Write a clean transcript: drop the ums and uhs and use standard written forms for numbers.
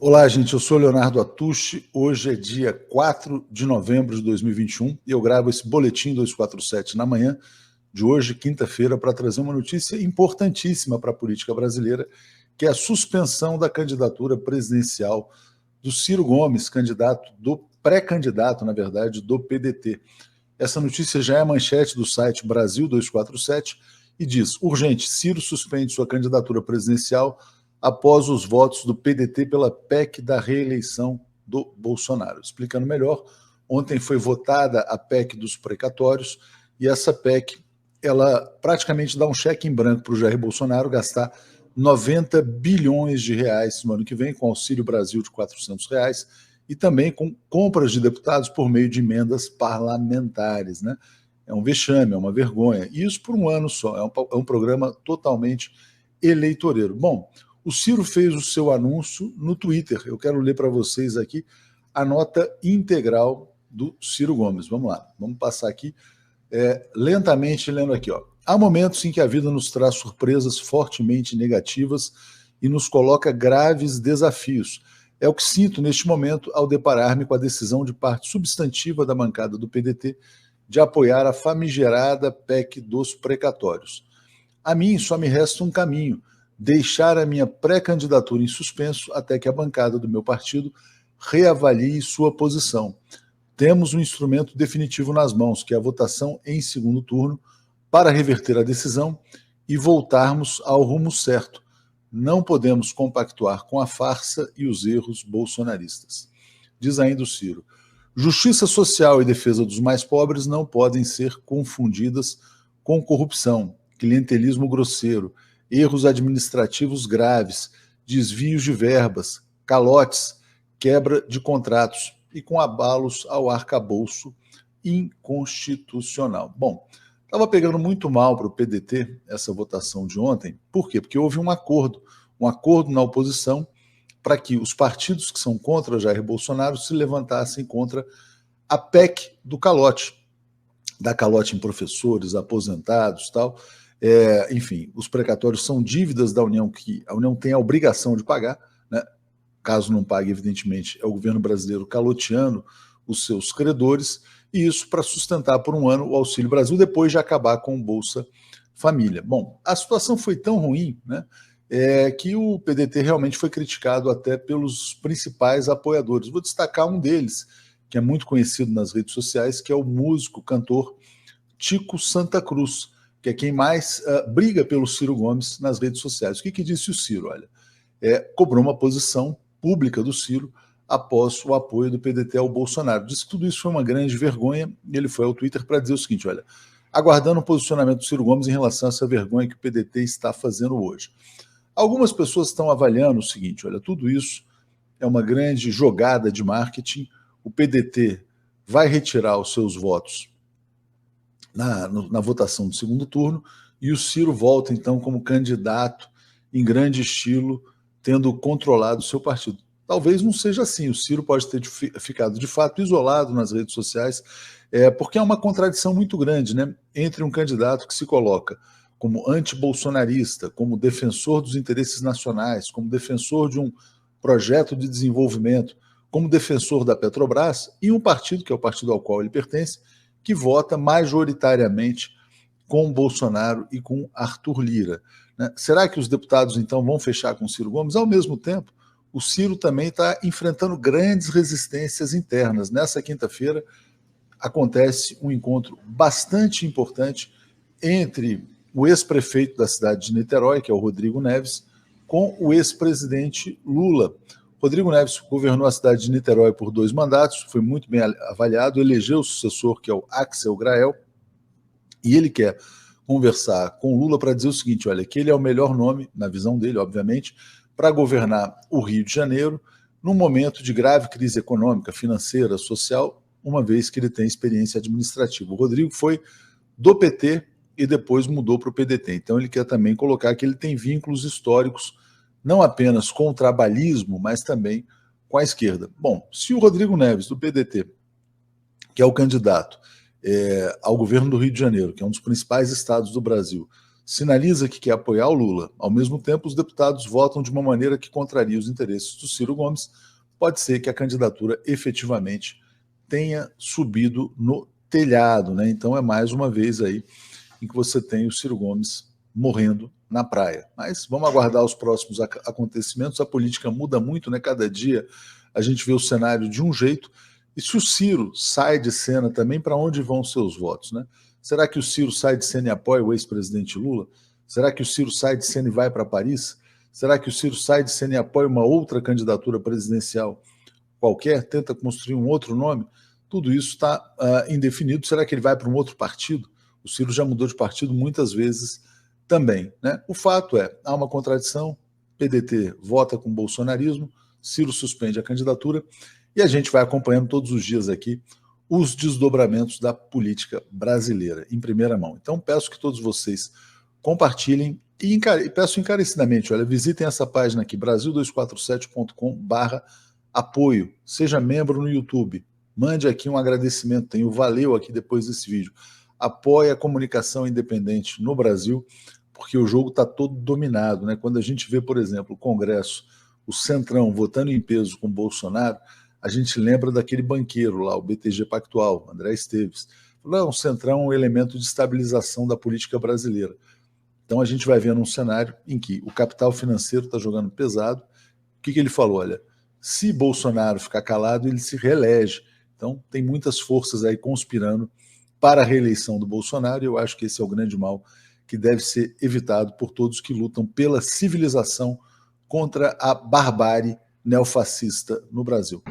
Olá, gente, eu sou Leonardo Atushi. Hoje é dia 4 de novembro de 2021 e eu gravo esse Boletim 247 na manhã de hoje, quinta-feira, para trazer uma notícia importantíssima para a política brasileira, que é a suspensão da candidatura presidencial do Ciro Gomes, pré-candidato, na verdade, do PDT. Essa notícia já é a manchete do site Brasil 247 e diz: urgente, Ciro suspende sua candidatura presidencial após os votos do PDT pela PEC da reeleição do Bolsonaro. Explicando melhor, ontem foi votada a PEC dos precatórios e essa PEC ela praticamente dá um cheque em branco para o Jair Bolsonaro gastar 90 bilhões de reais no ano que vem, com Auxílio Brasil de R$ 400 e também com compras de deputados por meio de emendas parlamentares, né? É um vexame, é uma vergonha. E isso por um ano só, é um programa totalmente eleitoreiro. Bom, o Ciro fez o seu anúncio no Twitter. Eu quero ler para vocês aqui a nota integral do Ciro Gomes. Vamos lá, vamos passar aqui lentamente lendo aqui. Há momentos em que a vida nos traz surpresas fortemente negativas e nos coloca graves desafios. É o que sinto neste momento ao deparar-me com a decisão de parte substantiva da bancada do PDT de apoiar a famigerada PEC dos precatórios. A mim só me resta um caminho: deixar a minha pré-candidatura em suspenso até que a bancada do meu partido reavalie sua posição. Temos um instrumento definitivo nas mãos, que é a votação em segundo turno, para reverter a decisão e voltarmos ao rumo certo. Não podemos compactuar com a farsa e os erros bolsonaristas. Diz ainda o Ciro: justiça social e defesa dos mais pobres não podem ser confundidas com corrupção, clientelismo grosseiro, erros administrativos graves, desvios de verbas, calotes, quebra de contratos e com abalos ao arcabouço inconstitucional. Bom, estava pegando muito mal para o PDT essa votação de ontem. Por quê? Porque houve um acordo na oposição para que os partidos que são contra Jair Bolsonaro se levantassem contra a PEC do calote, da calote em professores, aposentados, tal. Enfim, os precatórios são dívidas da União que a União tem a obrigação de pagar, né? Caso não pague, evidentemente, é o governo brasileiro caloteando os seus credores, e isso para sustentar por um ano o Auxílio Brasil, depois de acabar com o Bolsa Família. Bom, a situação foi tão ruim, né, que o PDT realmente foi criticado até pelos principais apoiadores. Vou destacar um deles, que é muito conhecido nas redes sociais, que é o músico, cantor Tico Santa Cruz, que é quem mais briga pelo Ciro Gomes nas redes sociais. O que disse o Ciro? Olha, cobrou uma posição pública do Ciro após o apoio do PDT ao Bolsonaro. Disse que tudo isso foi uma grande vergonha e ele foi ao Twitter para dizer o seguinte: olha, aguardando o posicionamento do Ciro Gomes em relação a essa vergonha que o PDT está fazendo hoje. Algumas pessoas estão avaliando o seguinte: olha, tudo isso é uma grande jogada de marketing, o PDT vai retirar os seus votos na votação do segundo turno e o Ciro volta então como candidato em grande estilo, tendo controlado o seu partido. Talvez não seja assim, o Ciro pode ter ficado de fato isolado nas redes sociais, porque é uma contradição muito grande, né, entre um candidato que se coloca como anti-bolsonarista, como defensor dos interesses nacionais, como defensor de um projeto de desenvolvimento, como defensor da Petrobras, e um partido, que é o partido ao qual ele pertence, que vota majoritariamente com Bolsonaro e com Arthur Lira. Né? Será que os deputados, então, vão fechar com Ciro Gomes? Ao mesmo tempo, o Ciro também está enfrentando grandes resistências internas. Nessa quinta-feira, acontece um encontro bastante importante entre o ex-prefeito da cidade de Niterói, que é o Rodrigo Neves, com o ex-presidente Lula. Rodrigo Neves governou a cidade de Niterói por 2 mandatos, foi muito bem avaliado, elegeu o sucessor, que é o Axel Grael, e ele quer conversar com o Lula para dizer o seguinte: olha, que ele é o melhor nome, na visão dele, obviamente, para governar o Rio de Janeiro num momento de grave crise econômica, financeira, social, uma vez que ele tem experiência administrativa. O Rodrigo foi do PT e depois mudou para o PDT. Então ele quer também colocar que ele tem vínculos históricos, não apenas com o trabalhismo, mas também com a esquerda. Bom, se o Rodrigo Neves, do PDT, que é o candidato ao governo do Rio de Janeiro, que é um dos principais estados do Brasil, sinaliza que quer apoiar o Lula. Ao mesmo tempo, os deputados votam de uma maneira que contraria os interesses do Ciro Gomes. Pode ser que a candidatura efetivamente tenha subido no telhado, né? Então é mais uma vez aí em que você tem o Ciro Gomes morrendo na praia. Mas vamos aguardar os próximos acontecimentos. A política muda muito, né? Cada dia a gente vê o cenário de um jeito. E se o Ciro sai de cena também, para onde vão seus votos, né? Será que o Ciro sai de cena e apoia o ex-presidente Lula? Será que o Ciro sai de cena e vai para Paris? Será que o Ciro sai de cena e apoia uma outra candidatura presidencial qualquer? Tenta construir um outro nome? Tudo isso está indefinido. Será que ele vai para um outro partido? O Ciro já mudou de partido muitas vezes também, né? O fato é, há uma contradição, PDT vota com o bolsonarismo, Ciro suspende a candidatura e a gente vai acompanhando todos os dias aqui os desdobramentos da política brasileira em primeira mão. Então peço que todos vocês compartilhem e peço encarecidamente, olha, visitem essa página aqui, brasil247.com/apoio, seja membro no YouTube, mande aqui um agradecimento, tem o valeu aqui depois desse vídeo, apoie a comunicação independente no Brasil, porque o jogo está todo dominado, né? Quando a gente vê, por exemplo, o Congresso, o Centrão votando em peso com Bolsonaro, a gente lembra daquele banqueiro lá, o BTG Pactual, André Esteves. Não, o Centrão é um elemento de estabilização da política brasileira. Então a gente vai vendo um cenário em que o capital financeiro está jogando pesado. O que ele falou? Olha, se Bolsonaro ficar calado, ele se reelege. Então tem muitas forças aí conspirando para a reeleição do Bolsonaro, e eu acho que esse é o grande mal que deve ser evitado por todos que lutam pela civilização contra a barbárie neofascista no Brasil.